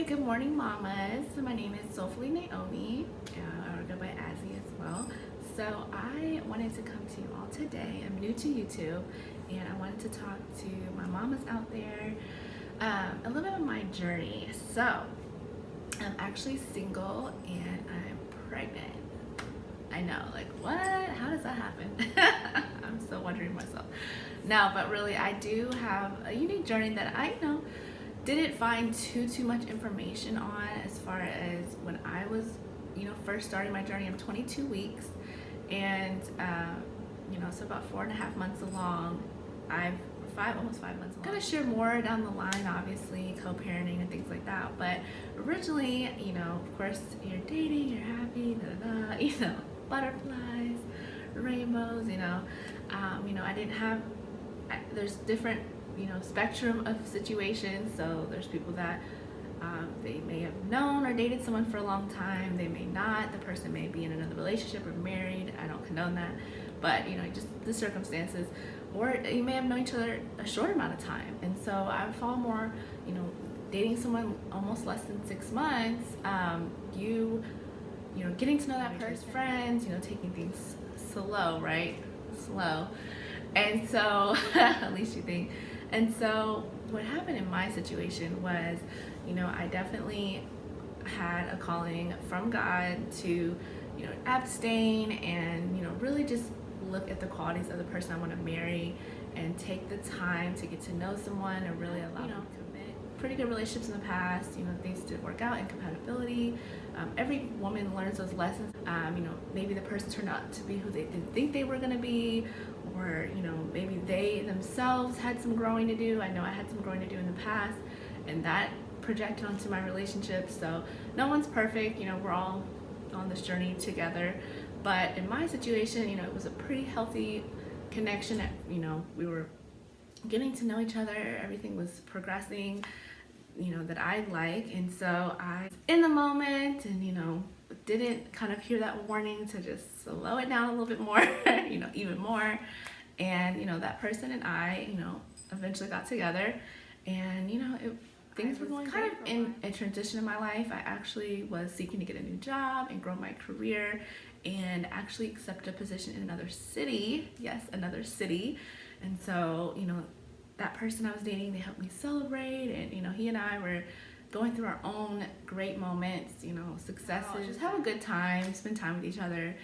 Hi, good morning, mamas. My name is Soulfully Naomi, or go by Azzy as well. So I wanted to come to you all today. I'm new to YouTube, and I wanted to talk to my mamas out there a little bit of my journey. So I'm actually single and I'm pregnant. I know, like, what? How does that happen? I'm still wondering myself. No, but really, I do have a unique journey that I didn't find too much information on as far as when I was, first starting my journey. I'm 22 weeks, and so about 4.5 months along. Almost 5 months along. I'm gonna share more down the line, obviously, co-parenting and things like that. But originally, of course, you're dating, you're happy, butterflies, rainbows, I didn't have, there's different, spectrum of situations. So there's people that they may have known or dated someone for a long time. They may not. The person may be in another relationship or married. I don't condone that. But, just the circumstances. Or you may have known each other a short amount of time. And so I fall more, dating someone almost less than 6 months, getting to know that person's friends, taking things slow, right? Slow. And so, at least you think. And so what happened in my situation was, I definitely had a calling from God to, abstain and, really just look at the qualities of the person I want to marry and take the time to get to know someone and really allow them to commit. Pretty good relationships in the past, things didn't work out, incompatibility. Every woman learns those lessons. Maybe the person turned out to be who they didn't think they were going to be, or, maybe they themselves had some growing to do. I know I had some growing to do in the past, and that projected onto my relationship. So no one's perfect, we're all on this journey together. But in my situation, it was a pretty healthy connection. We were getting to know each other. Everything was progressing, that I like. And so I, in the moment, and, didn't kind of hear that warning to just slow it down a little bit more, even more. And, that person and I, eventually got together, and, things were going kind of in a transition in my life. I actually was seeking to get a new job and grow my career and actually accept a position in another city. Yes, another city. And so, that person I was dating, they helped me celebrate, and, he and I were going through our own great moments, successes, just have a good time, spend time with each other.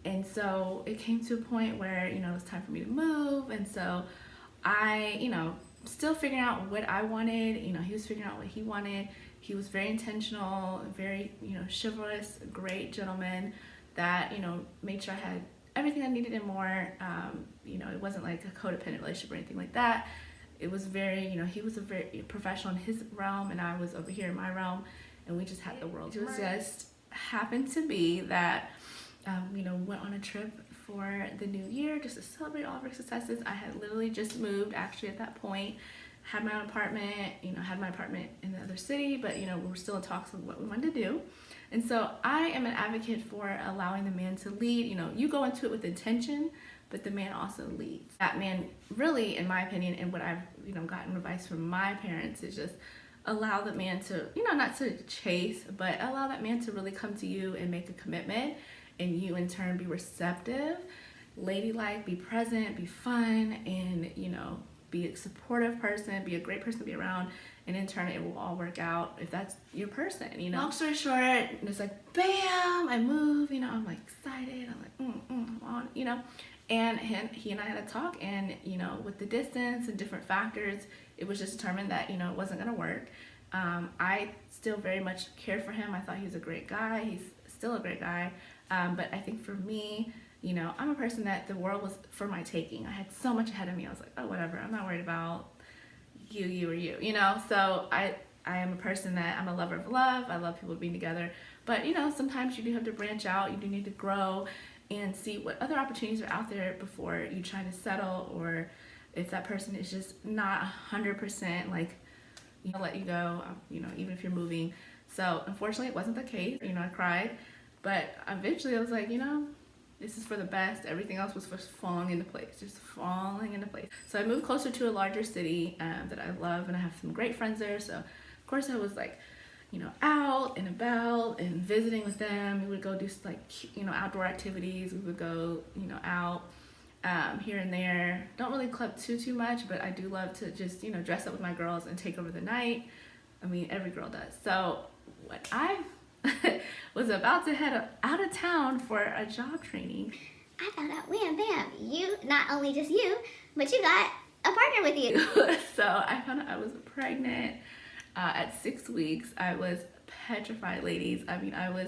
And so it came to a point where, it was time for me to move. And so I, still figuring out what I wanted. He was figuring out what he wanted. He was very intentional, very, chivalrous, great gentleman that, made sure I had everything I needed and more. It wasn't like a codependent relationship or anything like that. It was very, he was a very professional in his realm, and I was over here in my realm, and we just had the world. It was just happened to be that, went on a trip for the new year just to celebrate all of our successes. I had literally just moved actually at that point, had my own apartment, had my apartment in the other city, but, we were still in talks of what we wanted to do. And so I am an advocate for allowing the man to lead. You go into it with intention, but the man also leads. That man really, in my opinion, and what I've, gotten advice from my parents, is just allow the man to, not to chase, but allow that man to really come to you and make a commitment, and you in turn be receptive, ladylike, be present, be fun, and, be a supportive person, be a great person to be around, and in turn it will all work out if that's your person. Long story short, it's like bam, I move, I'm like excited, I'm like and he and I had a talk, and with the distance and different factors, it was just determined that it wasn't gonna work. I still very much cared for him. I thought he was a great guy. He's still a great guy, but I think for me, I'm a person that the world was for my taking. I had so much ahead of me. I was like, oh, whatever. I'm not worried about you or you, So I am a person that I'm a lover of love. I love people being together. But, sometimes you do have to branch out. You do need to grow and see what other opportunities are out there before you try to settle, or if that person is just not 100% like, let you go, even if you're moving. So unfortunately, it wasn't the case. I cried. But eventually I was like, this is for the best. Everything else was just falling into place, So I moved closer to a larger city that I love, and I have some great friends there. So course I was like, you know, out and about and visiting with them. We would go do like, you know, outdoor activities. We would go, you know, out here and there. Don't really club too much, but I do love to just, you know, dress up with my girls and take over the night. I mean, every girl does. So when I was about to head out of town for a job training, I found out, wham bam, you, not only just you, but you got a partner with you. So I found out I was pregnant at 6 weeks. I was petrified, ladies. I mean, I was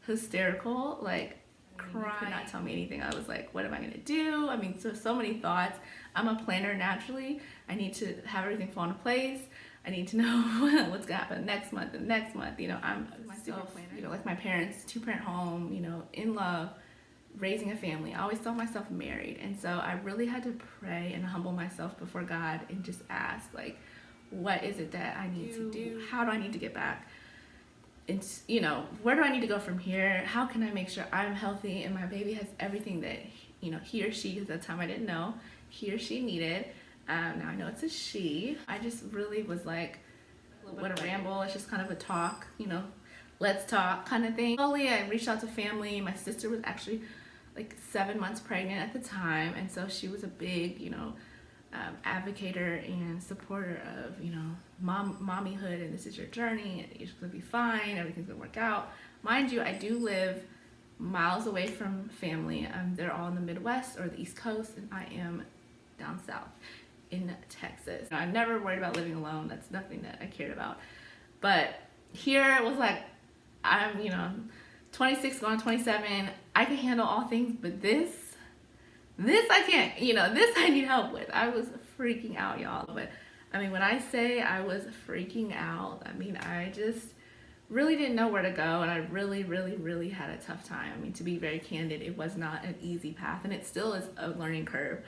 hysterical, like crying. You could not tell me anything. I was like, what am I gonna do? I mean, so many thoughts. I'm a planner naturally. I need to have everything fall into place. I need to know what's gonna happen next month and next month. You know, I'm myself, you know, like my parents, 2-parent home, you know, in love, raising a family. I always saw myself married. And so I really had to pray and humble myself before God and just ask, like, what is it that I need to do? How do I need to get back? And, you know, where do I need to go from here? How can I make sure I'm healthy and my baby has everything that, you know, he or she, because at the time I didn't know, he or she needed. Now I know it's a she. I just really was like, what a ramble. It's just kind of a talk, you know, let's talk kind of thing. Slowly I reached out to family. My sister was actually like 7 months pregnant at the time, and so she was a big, you know, advocator and supporter of, you know, mommyhood, and this is your journey, and you're gonna be fine, everything's gonna work out. Mind you, I do live miles away from family. They're all in the Midwest or the East Coast, and I am down south in Texas. I'm never worried about living alone. That's nothing that I cared about. But here it was like, I'm, you know, 26 going on 27. I can handle all things, but this I can't, you know, this I need help with. I was freaking out, y'all. But I mean, when I say I was freaking out, I mean, I just really didn't know where to go, and I really had a tough time. I mean, to be very candid, it was not an easy path, and it still is a learning curve.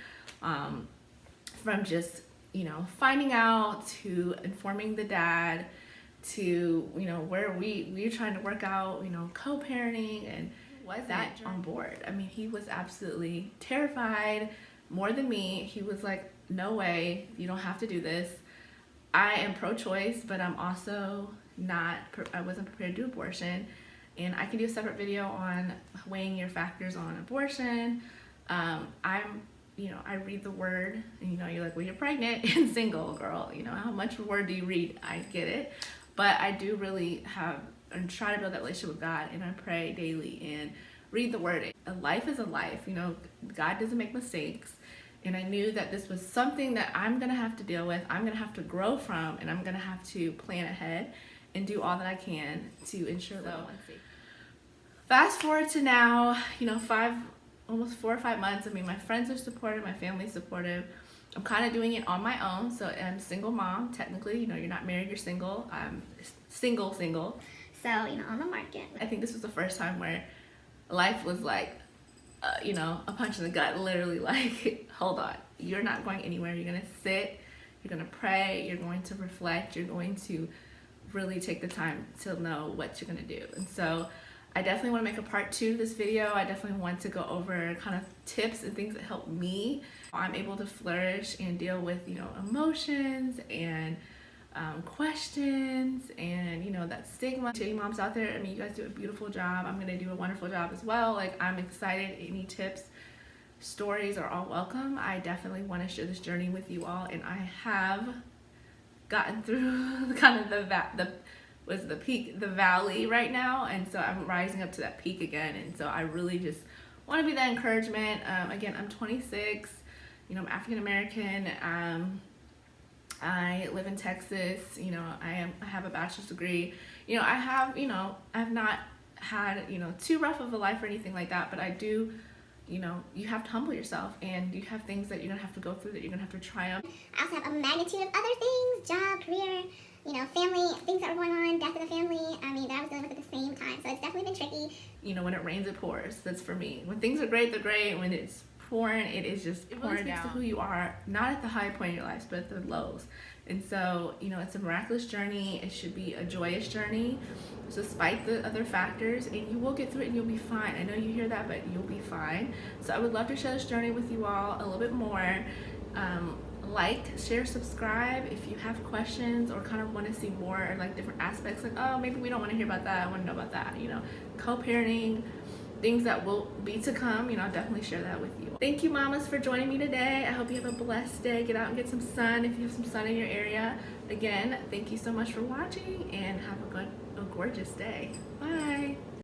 From just, you know, finding out to informing the dad to, you know, where we're trying to work out, you know, co-parenting, and was that on board. I mean, he was absolutely terrified, more than me. He was like, no way, you don't have to do this. I am pro-choice, but I'm also not, I wasn't prepared to do abortion. And I can do a separate video on weighing your factors on abortion. You know, I read the word, and you know, you're like, well, you're pregnant and single, girl. You know, how much word do you read? I get it. But I do really have and try to build that relationship with God, and I pray daily and read the word. A life is a life, you know, God doesn't make mistakes. And I knew that this was something that I'm gonna have to deal with, I'm gonna have to grow from, and I'm gonna have to plan ahead and do all that I can to ensure that. Fast forward to now, you know, almost 4 or 5 months. I mean, my friends are supportive, my family's supportive. I'm kind of doing it on my own. So I'm a single mom, technically. You know, you're not married, you're single. I'm single. So, you know, on the market. I think this was the first time where life was like, you know, a punch in the gut. Literally like, hold on, you're not going anywhere. You're going to sit, you're going to pray, you're going to reflect, you're going to really take the time to know what you're going to do. And so I definitely want to make a part 2 to this video. I definitely want to go over kind of tips and things that help me. I'm able to flourish and deal with, you know, emotions and questions and, you know, that stigma. To you moms out there, I mean, you guys do a beautiful job. I'm going to do a wonderful job as well. Like, I'm excited. Any tips, stories are all welcome. I definitely want to share this journey with you all, and I have gotten through kind of the peak, the valley right now, and so I'm rising up to that peak again. And so I really just want to be that encouragement. Again, I'm 26, you know, I'm African American. I live in Texas. You know, I have a bachelor's degree. You know, I have not had, you know, too rough of a life or anything like that, but I do, you know, you have to humble yourself, and you have things that you're gonna have to go through, that you're gonna have to triumph. I also have a magnitude of other things, job, career, you know, family, things that were going on, death of the family, I mean, that I was dealing with at the same time. So it's definitely been tricky. You know, when it rains, it pours. That's for me. When things are great, they're great. When it's pouring, it is just pouring down. To who you are, not at the high point of your life, but at the lows. And so, you know, it's a miraculous journey. It should be a joyous journey, despite the other factors, and you will get through it and you'll be fine. I know you hear that, but you'll be fine. So I would love to share this journey with you all a little bit more. like, share, subscribe if you have questions or kind of want to see more or like different aspects, like, oh, maybe we don't want to hear about that, I want to know about that, you know, co-parenting, things that will be to come, you know, I'll definitely share that with you. Thank you, mamas, for joining me today. I hope you have a blessed day. Get out and get some sun if you have some sun in your area. Again, thank you so much for watching and have a gorgeous day. Bye.